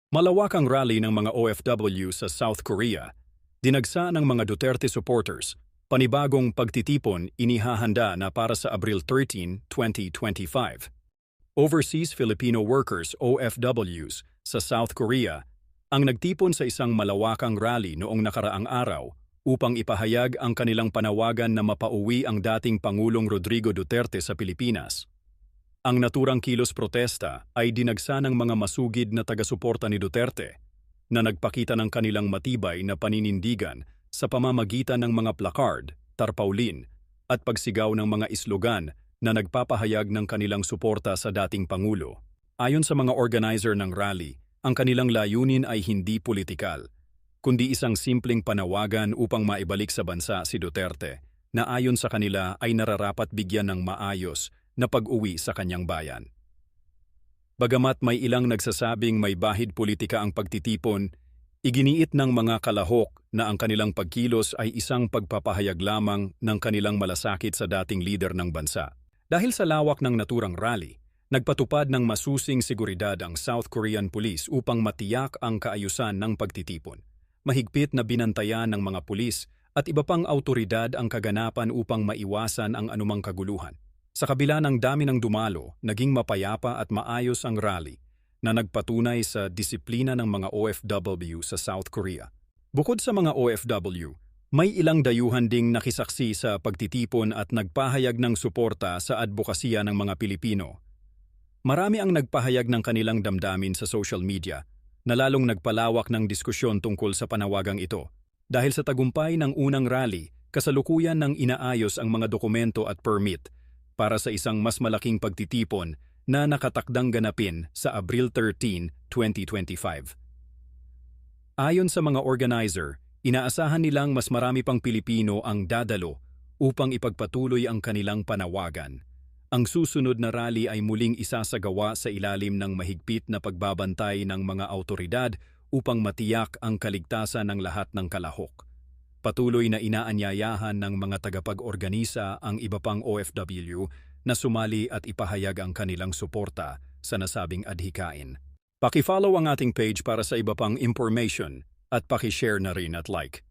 Malawak ang rally ng mga OFW sa South Korea. Dinagsa ng mga Duterte supporters. Panibagong pagtitipon inihahanda na para sa Abril 13, 2025. Overseas Filipino Workers OFWs sa South Korea ang nagtipon sa isang malawakang rally noong nakaraang araw upang ipahayag ang kanilang panawagan na mapauwi ang dating Pangulong Rodrigo Duterte sa Pilipinas. Ang naturang kilos protesta ay dinagsa ng mga masugid na taga-suporta ni Duterte na nagpakita ng kanilang matibay na paninindigan sa pamamagitan ng mga placard, tarpaulin at pagsigaw ng mga islogan na nagpapahayag ng kanilang suporta sa dating Pangulo. Ayon sa mga organizer ng rally, ang kanilang layunin ay hindi politikal, kundi isang simpleng panawagan upang maibalik sa bansa si Duterte na ayon sa kanila ay nararapat bigyan ng maayos na pag-uwi sa kanyang bayan. Bagamat may ilang nagsasabing may bahid politika ang pagtitipon, iginiit ng mga kalahok na ang kanilang pagkilos ay isang pagpapahayag lamang ng kanilang malasakit sa dating lider ng bansa. Dahil sa lawak ng naturang rally, nagpatupad ng masusing seguridad ang South Korean Police upang matiyak ang kaayusan ng pagtitipon. Mahigpit na binantayan ng mga pulis at iba pang awtoridad ang kaganapan upang maiwasan ang anumang kaguluhan. Sa kabila ng dami ng dumalo, naging mapayapa at maayos ang rally na nagpatunay sa disiplina ng mga OFW sa South Korea. Bukod sa mga OFW, may ilang dayuhan ding nakisaksi sa pagtitipon at nagpahayag ng suporta sa advokasya ng mga Pilipino. Marami ang nagpahayag ng kanilang damdamin sa social media na lalong nagpalawak ng diskusyon tungkol sa panawagang ito. Dahil sa tagumpay ng unang rally, kasalukuyan ng inaayos ang mga dokumento at permit para sa isang mas malaking pagtitipon na nakatakdang ganapin sa Abril 13, 2025. Ayon sa mga organizer, inaasahan nilang mas marami pang Pilipino ang dadalo upang ipagpatuloy ang kanilang panawagan. Ang susunod na rally ay muling isasagawa sa ilalim ng mahigpit na pagbabantay ng mga awtoridad upang matiyak ang kaligtasan ng lahat ng kalahok. Patuloy na inaanyayahan ng mga tagapag-organisa ang iba pang OFW na sumali at ipahayag ang kanilang suporta sa nasabing adhikain. Paki-follow ang ating page para sa iba pang information at paki-share na rin at like.